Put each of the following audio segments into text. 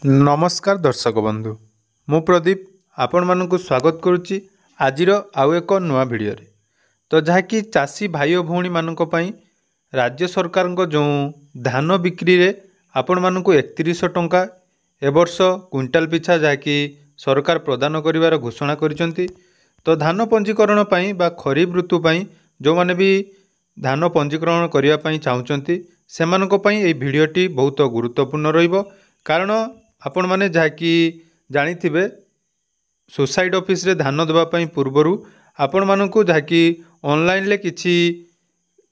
नमस्कार दर्शक बंधु मु प्रदीप आपण मानक स्वागत करुच्ची आजिर आउ एक नुआ भिडियो रे। तो जहाँकि चाषी भाई भौणी मानक पई राज्य सरकार जो धान बिक्री रे आपण मानक 3100 टंका ए वर्ष क्विंटाल पिछा जहाँकि सरकार प्रदान करिवार घोषणा करिसेंती। तो धान पंजीकरण पई बा खरीफ ऋतु पई जो माने भी धान पंजीकरण करिया पई चाहुचंती सेमानक पई एई भिडियोटी बहुत गुरुत्वपूर्ण रहिबो। कारण आपण माने जहाँकि जानिथिबे सोसाइटी ऑफिस रे धान देबा पई पूर्वरु आपण मानकु जहाँकि ऑनलाइन ले किछि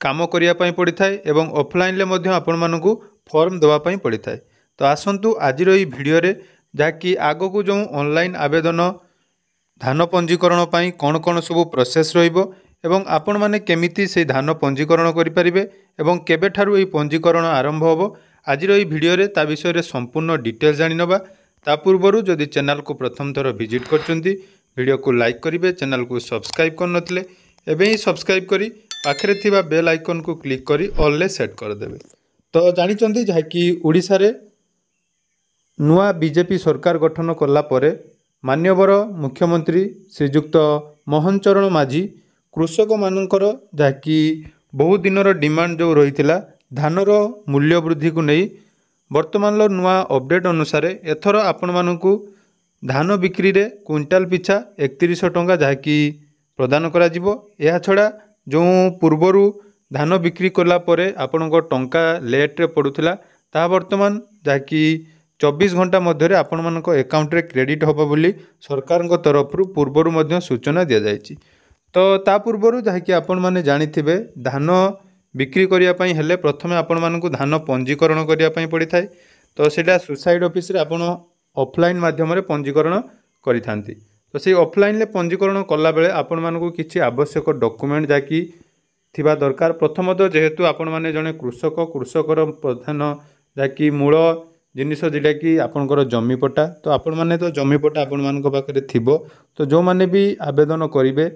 काम करिया पई पड़ी थाए एवं ऑफलाइन ले मध्य आपण मानकु फॉर्म देबा पई पड़ी थाए। तो आसंतु आजिर एई भिडियो रे जहाँकि आगो को जो ऑनलाइन आवेदन धान पंजीकरण पई कोन कोन सब प्रोसेस रहिबो एवं आपण माने केमिति से धान पंजीकरण करि परिबे एवं केबे ठारु एई पंजीकरण आरंभ होबो आज भिडियो रे ता विषय रे संपूर्ण डिटेल जानि नबा। ता पूर्वरु जदि चैनल को प्रथम थर विजिट करचंती वीडियो को लाइक करिवे, चैनल को सब्सक्राइब कर नथिले एबे ही सब्सक्राइब करी पाखरे थिबा बेल आइकन को क्लिक करी ऑल ले सेट कर देबे। तो जानि चंती जहा कि ओडिसा रे नुआ बीजेपी सरकार गठन करला परे मान्यवर मुख्यमंत्री श्रीयुक्त मोहन चरण माझी कृषक मानकर जहा कि बहुत दिनर डिमांड जो रही धानर मूल्य वृद्धि को नहीं वर्तमान नुआ अपडेट अनुसार एथर आपण मानकु धान बिक्री रे क्विंटाल पिछा 3100 टंका जहाँकि प्रदान करा जिवो। या छड़ा जो पूर्वरु धान बिक्री कला परे आपणको टंका लेट रे पड़ुथिला ता वर्तमान जहाँकि 24 घंटा मध्य आपण मानक अकाउंट रे क्रेडिट होबो बोली सरकार तरफ पूर्वरु मध्य सूचना दिया जायछि। तो ता पूर्वरु जहाँकि आपण माने जानिथिबे धान बिक्री करिया पई हेले प्रथमे आपण मानकु धान पंजीकरण करिया पई पड़ी थाए। तो सेटा सोसाइटी ऑफिस रे आपण ऑफलाइन माध्यम रे पंजीकरण करिथांती। तो से ऑफलाइन ले पंजीकरण कला बेले आपण मानकु किछि आवश्यक डॉक्यूमेंट जाकी थिबा दरकार। प्रथमतः जेहेतु आपण माने जने कृषकर प्रधान जाकी मूल जिनिस जेटा कि आपणकर जमी पट्टा। तो आपण माने तो जमी पट्टा आपण मानक पाखरे थिबो। तो जो माने भी आवेदन करिवे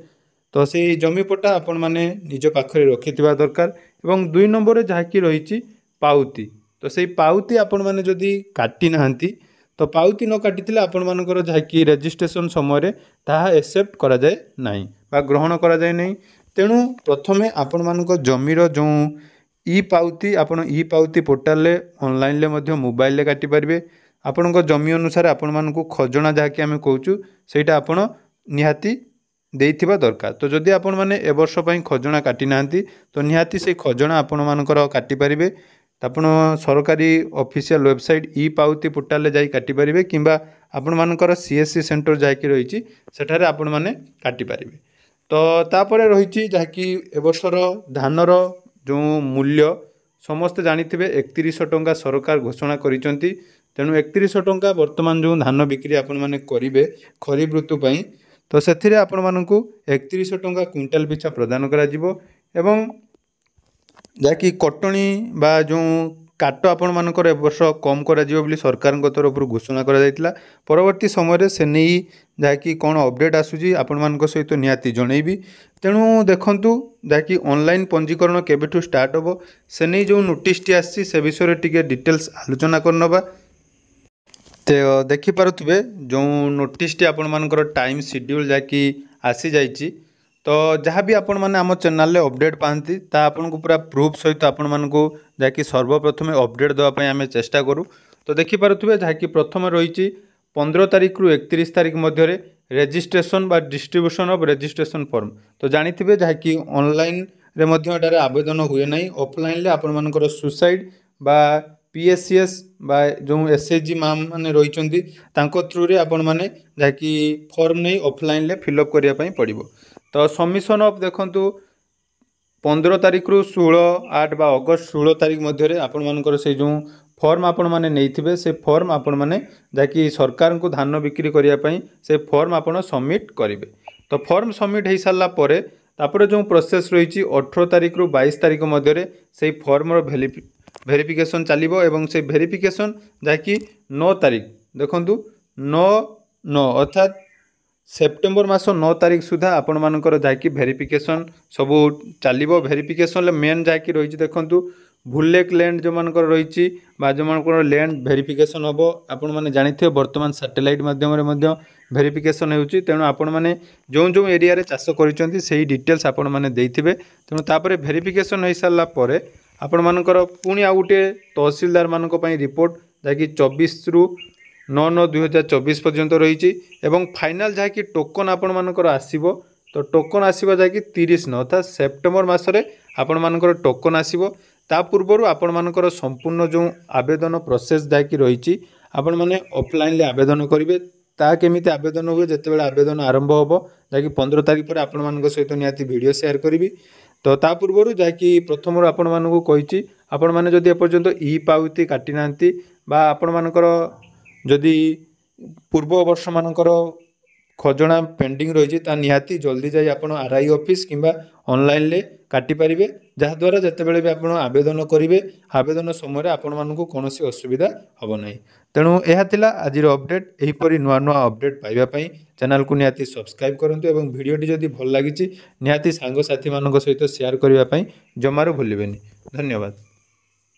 तो से जमी पट्टा आपण माने निज पाखरे रखिथिबा दरकार। एवं 2 नंबर जहा कि रही पाउती। तो से पाउती आपण माने जदि काटी नाहंती तो पाउती न काटिथिले आपण मानकर जहा कि रजिस्ट्रेशन समय रे ताहा एक्सेप्ट करा जाय नाही बा ग्रहण करा जाय नाही। तेणु प्रथमे आपण मानक जमीर जो ई पाउती आपण ई पाउती पोर्टल ले ऑनलाइन ले मध्य मोबाइल ले काटी परिबे। आपणको जमी अनुसार आपण मानकु खजना जहा कि आमे कहूचु सेटा आपण निहाती देइथिबा दरकार। तो जदि आपण माने ए वर्ष पई खजना काटी नाहंती तो निहाती से खजना आपण मानकर काटी परिबे। आपण सरकारी ऑफिशियल वेबसाइट ई पाउती पोर्टल ले जाई काटी परिबे किंबा आपण मानकर सीएससी सेंटर जाई कि रहिछि सेठारे आपण माने काटी परिबे। तो तापरे रहिछि जहा कि ए वर्षर धानर जो मूल्य समस्त जानिथिबे 3100 टंका सरकार घोषणा करिसंती। तेणु 3100 टंका वर्तमान जो धान बिक्री आपण माने करिवे खरीफ ऋतु पई तो से आपण मानकु 3100 टंका क्विंटाल पिछा प्रदान करा जिवो। एवं जाकि कटणी बा जो काट आपण मानकर ए वर्ष कम करा जिवो बोली सरकार तरफ घोषणा करा जायतिला। परवर्ती समय रे से नहीं जाकि कोन अपडेट आसुजी आपण मानक सहित निहाती जणैबी। तेणु देखंतु जाकि ऑनलाइन पंजीकरण केबेठु स्टार्ट होबो से नहीं जो नोटिस टी आसी से विषय रे टिके डिटेल्स आलोचना करनबा। तो देखि पारुथबे जो नोटिस टी आपण मानकर टाइम शेड्यूल जाकि आसी जाइछि। तो जहाँ भी आपण माने आम चैनल ले अपडेट पाती ता आपण को पूरा प्रूफ सहित आपण मानकु जाकि सर्वप्रथमे अपडेट देवा पई आमे चेष्टा करू। तो देखि पारुथबे जहाँ कि प्रथम रही 15 तारिख रु 31 तारिख मध्य रेजिस्ट्रेशन बा डिस्ट्रीब्यूशन ऑफ रेजिस्ट्रेशन फॉर्म। तो जानिथिबे जहाँ कि ऑनलाइन रे मध्य एटारे आवेदन हुए नहीं ऑफलाइन ले आपण मानकर सुसाइड बा पीएससीएस बा जो एसएचजी मैम माने रही थ्रु रे आपण माने जहाँ कि फॉर्म नहीं ऑफलाइन ले फिलअप करिया पई पड़िबो। तो सबमिशन ऑफ देखंतु 15 तारिख रु 16/8 बा अगस्त 16 तारिख मध्य आपण मानकर से जो फॉर्म आपण माने नैथिबे से फॉर्म आपण माने जाकि सरकार को धान बिक्री करिया पई से फॉर्म आपण सबमिट करिवे। तो फॉर्म सबमिट हो सारा परे तापर जो प्रोसेस रही 18 तारिख रु 22 तारिख मध्य से फॉर्म भेरिफिकेशन चलिबो। एवं से भेरिफिकेशन जाकि 9 तारिख देखंतु 9 अर्थात सेप्टेम्बर मास 9 तारिख सुधा आपण मानकर जाकि भेरिफिकेशन सब चलिबो। भेरिफिकेशन ले मेन जाकि रही देखंतु भूलेक लैंड जो मान रही जो मान लैंड भेरिफिकेशन हम आपण मैंने जानी बर्तमान सैटेलाइट माध्यम भेरिफिकेशन होती तेणु आपण मैंने जो जो एरिया रे चाष कर डिटेल्स आपण मैंने देइथिबे तेणु तापर भेरिफिकेशन हो सारापर आपण मानकर पुणी आ गोटे तहसीलदार मान रिपोर्ट जहाँकि 24/9/2024 पर्यंत रही फाइनाल जहाँकि टोकन आपण मानकर आसीबो तो टोकन आसीबो जहाँकि 30 अर्थात सेप्टेम्बर मासरे आपण मानकर टोकन आसीबो ता पूर्व आपण मानकर संपूर्ण जो आवेदन प्रोसेस जहाँकि रही आपण माने ऑफलाइन आवेदन करेंगे ता केमिति आवेदन हुए जिते आवेदन आरंभ हम जहाँकि 15 तारिख पर आपण मान सहित निहाती वीडियो शेयर करी तो ता पूर्व जहाँकि प्रथम आपण मानक कही आपण मैंने जदि एपर्यंत ई पावती काटी ना आपण मानकर जदि पूर्व वर्ष मानकर खजना पेंडिंग रही निहाती जल्दी जाई आपण आरआई ऑफिस किंबा ऑनलाइन ले काटी पारिबे जहाद्वारा जितेबाला भी आपण आवेदन करेंगे आवेदन समय आपण मानक कौन असुविधा हम ना तेणु यह थिला आज अपडेट यहीपरि नुआ नुआ अपडेट पाइबापी चैनल को निहाती सब्सक्राइब करूँ और वीडियोटी जदि भल लगी निहाती सांगसाथी मान सहित शेयर करने जमारू भूलें। धन्यवाद।